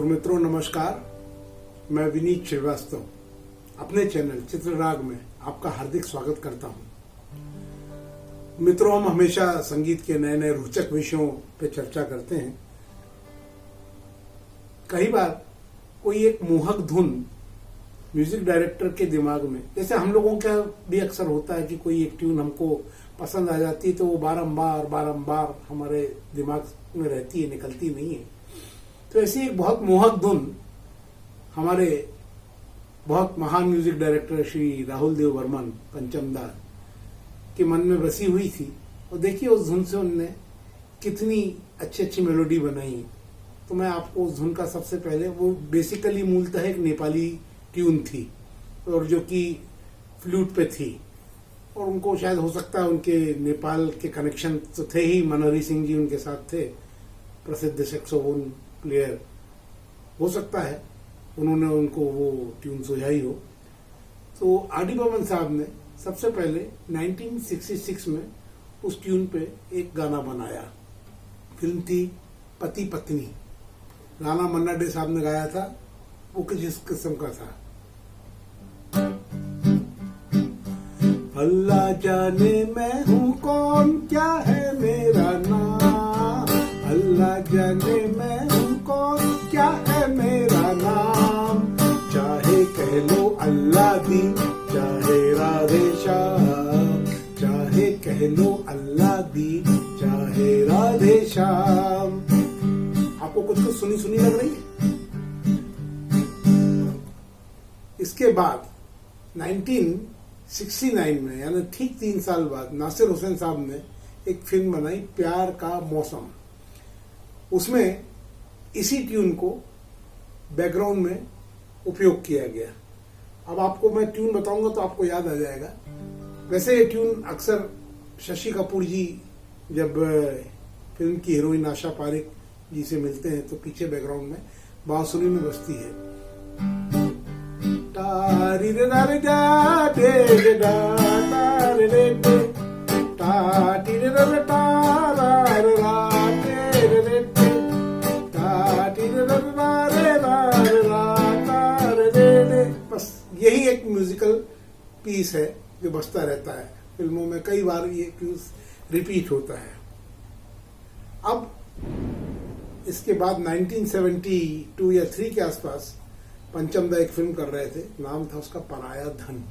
मित्रों नमस्कार। मैं विनीत श्रीवास्तव अपने चैनल चित्रराग में आपका हार्दिक स्वागत करता हूं। मित्रों, हम हमेशा संगीत के नए नए रोचक विषयों पे चर्चा करते हैं। कई बार कोई एक मोहक धुन म्यूजिक डायरेक्टर के दिमाग में, जैसे हम लोगों का भी अक्सर होता है कि कोई एक ट्यून हमको पसंद आ जाती है तो वो बारंबार हमारे दिमाग में रहती है, निकलती नहीं है। तो ऐसी एक बहुत मोहक धुन हमारे बहुत महान म्यूजिक डायरेक्टर श्री राहुल देव बर्मन पंचमदा के मन में बसी हुई थी। और देखिए उस धुन से उनने कितनी अच्छी अच्छी मेलोडी बनाई। तो मैं आपको उस धुन का सबसे पहले, वो बेसिकली मूलतः एक नेपाली ट्यून थी और जो कि फ्लूट पे थी, और उनको शायद हो सकता है उनके नेपाल के कनेक्शन तो थे ही। मनहरी सिंह जी उनके साथ थे, प्रसिद्ध सैक्सोफोन प्लेयर, हो सकता है उन्होंने उनको वो ट्यून सुझाई हो। तो आर डी बर्मन साहब ने सबसे पहले 1966 में उस ट्यून पे एक गाना बनाया। फिल्म थी पति पत्नी। गाना मन्ना डे साहब ने गाया था। वो किस किस्म का था? अल्लाह जाने मैं हूँ कौन, क्या है मेरा नाम। अल्लाह जाने मैं हूँ कौन, क्या है मेरा नाम। चाहे कह लो अल्लाह दी, चाहे राधे श्याम। चाहे कह लो अल्लाह दी, चाहे राधे श्याम। आपको कुछ कुछ सुनी सुनी लग रही है? इसके बाद 1969 में, यानी ठीक 3 साल बाद, नासिर हुसैन साहब ने एक फिल्म बनाई प्यार का मौसम। उसमें इसी ट्यून को बैकग्राउंड में उपयोग किया गया। अब आपको मैं ट्यून बताऊंगा तो आपको याद आ जाएगा। वैसे ये ट्यून अक्सर शशि कपूर जी जब फिल्म की हीरोइन आशा पारेख जी से मिलते हैं तो पीछे बैकग्राउंड में बांसुरी में बजती है। बस यही एक म्यूजिकल पीस है जो बजता रहता है फिल्मों में। कई बार ये पीस रिपीट होता है। अब इसके बाद 1972 या 3 के आसपास पंचमदा एक फिल्म कर रहे थे, नाम था उसका पराया धन।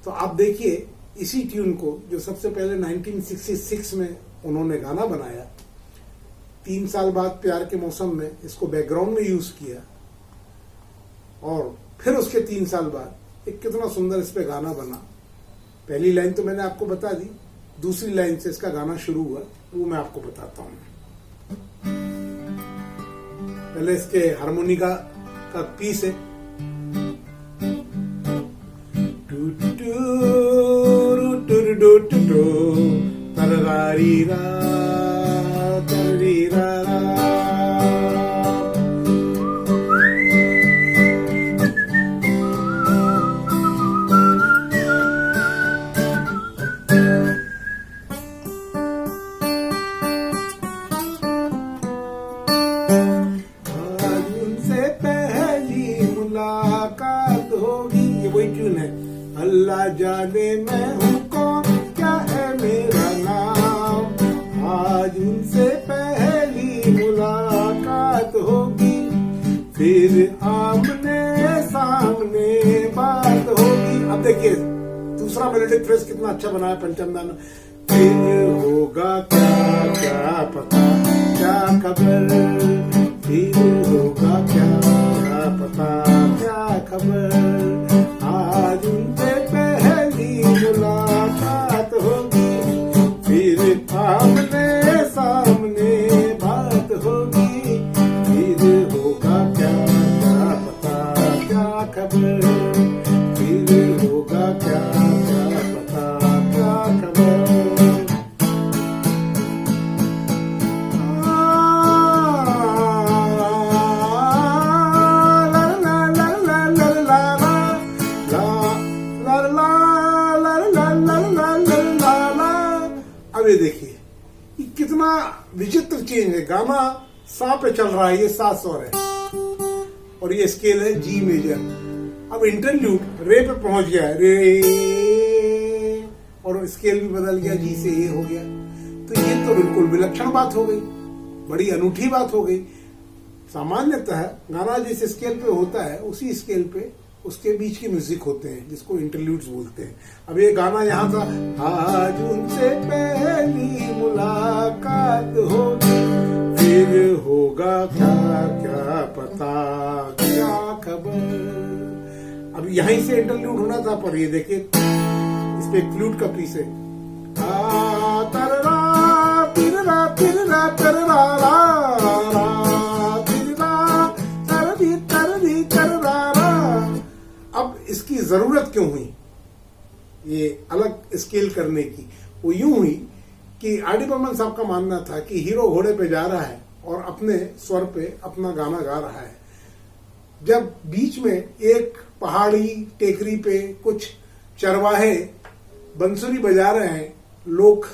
तो आप देखिए इसी ट्यून को जो सबसे पहले 1966 में उन्होंने गाना बनाया, 3 साल बाद प्यार के मौसम में इसको बैकग्राउंड में यूज किया, और फिर उसके 3 साल बाद एक कितना सुंदर इस पे गाना बना। पहली लाइन तो मैंने आपको बता दी, दूसरी लाइन से इसका गाना शुरू हुआ, वो मैं आपको बताता हूं। पहले इसके हारमोनिका का पीस है। टू टू रू टू रू टू टू तररारी रा तररी रा रा। मुलाकात होगी, ये वही ट्यून है। अल्लाह जाने मैं हूँ कौन, क्या है मेरा नाम। आज उनसे पहली मुलाकात होगी, फिर आमने सामने बात होगी। अब देखिए दूसरा मेलोडिक फ्रेज कितना अच्छा बनाया पंचमदा ने। फिर होगा क्या क्या पता, क्या खबर, फिर होगा क्या पता, क्या खबर। आज उनसे पहली मुलाकात होगी, फिर आमने सामने बात होगी। फिर होगा क्या क्या पता, क्या खबर, फिर होगा क्या क्या पता, क्या खबर। अब ये देखिए कितना विचित्र चेंज है। गाना सा पे चल रहा है, ये सा स्वर है। और ये स्केल है जी मेजर। अब इंटरल्यूड रे पे पहुंच गया, रे, और स्केल भी बदल गया, जी से ए हो गया। तो ये तो बिल्कुल विलक्षण बात हो गई, बड़ी अनूठी बात हो गई। सामान्यतः गाना जिस स्केल पे होता है उसी स्केल पे उसके बीच की म्यूजिक होते हैं, जिसको इंटरल्यूड्स बोलते हैं। अब ये गाना यहाँ था, आज उनसे पहली मुलाकात होगी, फिर होगा क्या क्या पता, क्या खबर। अब यहीं से इंटरल्यूड होना था, पर ये देखिए इस पे फ्लूट का पीस है, तररा तिररा तिररा तररा इसकी जरूरत क्यों हुई ये अलग स्केल करने की? वो यूं हुई कि आर डी बर्मन साहब का मानना था कि हीरो घोड़े पे जा रहा है और अपने स्वर पे अपना गाना गा रहा है। जब बीच में एक पहाड़ी टेकरी पे कुछ चरवाहे बंसुरी बजा रहे हैं, लोक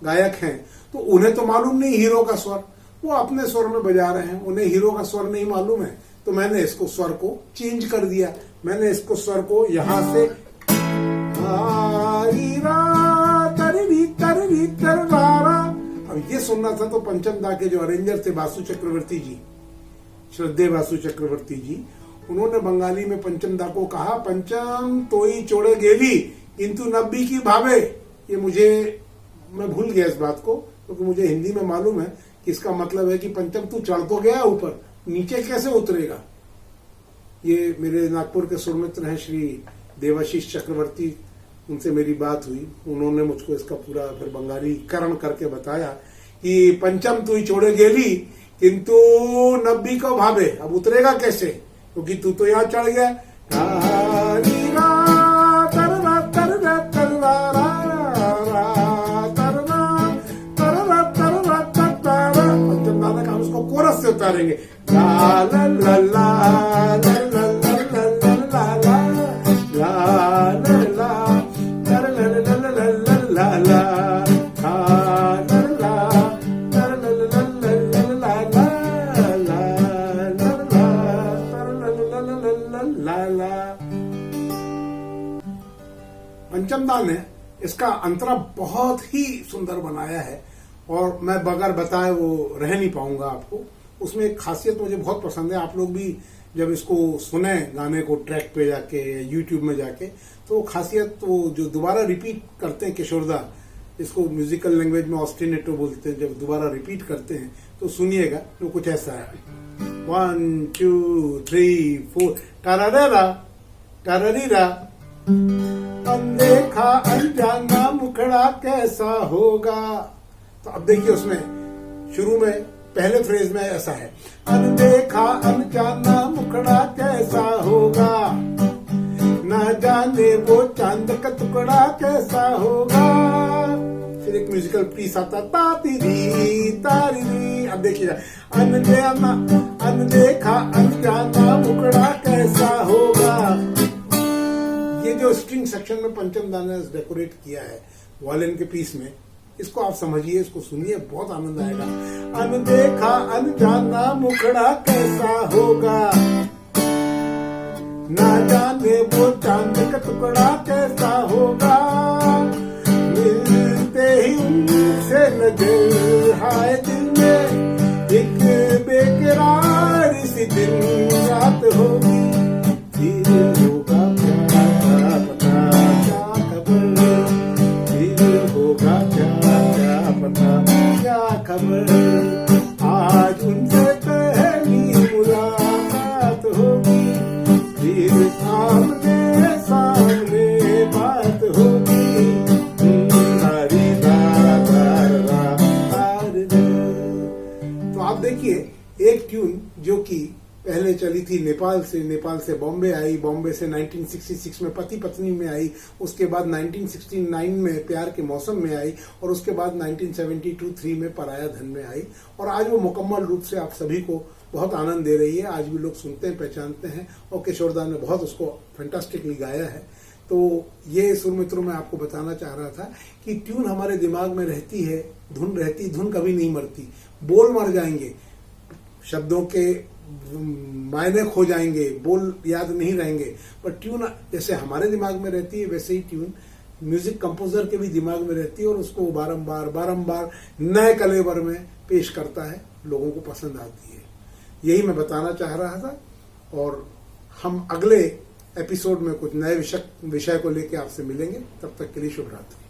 गायक हैं, तो उन्हें तो मालूम नहीं हीरो का स्वर, वो अपने स्वर में बजा रहे हैं, उन्हें हीरो का स्वर नहीं मालूम है। तो मैंने इसको स्वर को चेंज कर दिया, मैंने इसको स्वर को यहां से अब ये सुनना था। तो पंचम दा के जो अरेंजर थे बासु चक्रवर्ती जी, श्रद्धेय बासु चक्रवर्ती जी, उन्होंने बंगाली में पंचम दा को कहा, पंचम तोई चोड़े गेली किंतु नब्बी की भावे। ये मैं भूल गया इस बात को, क्योंकि मुझे हिंदी में मालूम है कि इसका मतलब है कि पंचम तू चढ़ तो गया ऊपर, नीचे कैसे उतरेगा। ये मेरे नागपुर के सुरमित्र हैं श्री देवाशीष चक्रवर्ती, उनसे मेरी बात हुई, उन्होंने मुझको इसका पूरा फिर बंगालीकरण करके बताया कि पंचम तू ही छोड़े गेली किंतु नब्बी को भावे। अब उतरेगा कैसे, क्योंकि तू तो यहाँ चढ़ गया। पंचम दादा का हम उसको कोरस से उतारेंगे, ला ला ला ला पंचमदा ने इसका अंतरा बहुत ही सुंदर बनाया है, और मैं बगैर बताए वो रह नहीं पाऊंगा आपको। उसमें एक खासियत मुझे बहुत पसंद है, आप लोग भी जब इसको सुने गाने को ट्रैक पे जाके यूट्यूब में जाके, तो खासियत वो जो दोबारा रिपीट करते हैं किशोरदा, इसको म्यूजिकल लैंग्वेज में ऑस्टिनेटो बोलते हैं, जब दोबारा रिपीट करते हैं तो सुनिएगा, तो कुछ ऐसा है, 1 2 3 4 टरारेरा टरारीरा, अनदेखा अनजाना मुखड़ा कैसा होगा। तो अब देखिए उसमें शुरू में पहले फ्रेज में ऐसा है, अनदेखा अनजाना मुखड़ा कैसा होगा, ना जाने वो चांद का टुकड़ा कैसा होगा। फिर एक म्यूजिकल पीस आता, तारी तारी। अब देखिए, अनदेखा अनजाना मुखड़ा कैसा होगा। ये जो स्ट्रिंग सेक्शन में पंचम दा ने डेकोरेट किया है वायलिन के पीस में, इसको आप समझिए, इसको सुनिए, बहुत आनंद आएगा। अनदेखा अनजाना मुखड़ा कैसा होगा, ना जाने वो चांद का टुकड़ा कैसा होगा, मिलते ही उनसे नजर हाय दिल में एक बेकरार सी दिन रात होगी, फिर होगा क्या पता क्या खबर, फिर होगा क्या पता क्या खबर, आज उनसे पहली मुलाकात होगी, फिर सामने सामने बात होगी। तो आप देखिए एक ट्यून जो कि पहले चली थी नेपाल से बॉम्बे आई, बॉम्बे से 1966 में पति पत्नी में आई, उसके बाद 1969 में प्यार के मौसम में आई, और उसके बाद 1972-3 में पराया धन में आई, और आज वो मुकम्मल रूप से आप सभी को बहुत आनंद दे रही है। आज भी लोग सुनते हैं, पहचानते हैं, और किशोरदा ने बहुत उसको फैंटास्टिकली गाया है। तो ये सुरमित्रों में आपको बताना चाह रहा था कि ट्यून हमारे दिमाग में रहती है, धुन रहती, धुन कभी नहीं मरती। बोल मर जाएंगे, शब्दों के मायने खो जाएंगे, बोल याद नहीं रहेंगे, पर ट्यून जैसे हमारे दिमाग में रहती है वैसे ही ट्यून म्यूजिक कंपोजर के भी दिमाग में रहती है और उसको बारंबार बारंबार नए कलेवर में पेश करता है, लोगों को पसंद आती है। यही मैं बताना चाह रहा था और हम अगले एपिसोड में कुछ नए विषय को लेकर आपसे मिलेंगे। तब तक के लिए शुभ रात्रि।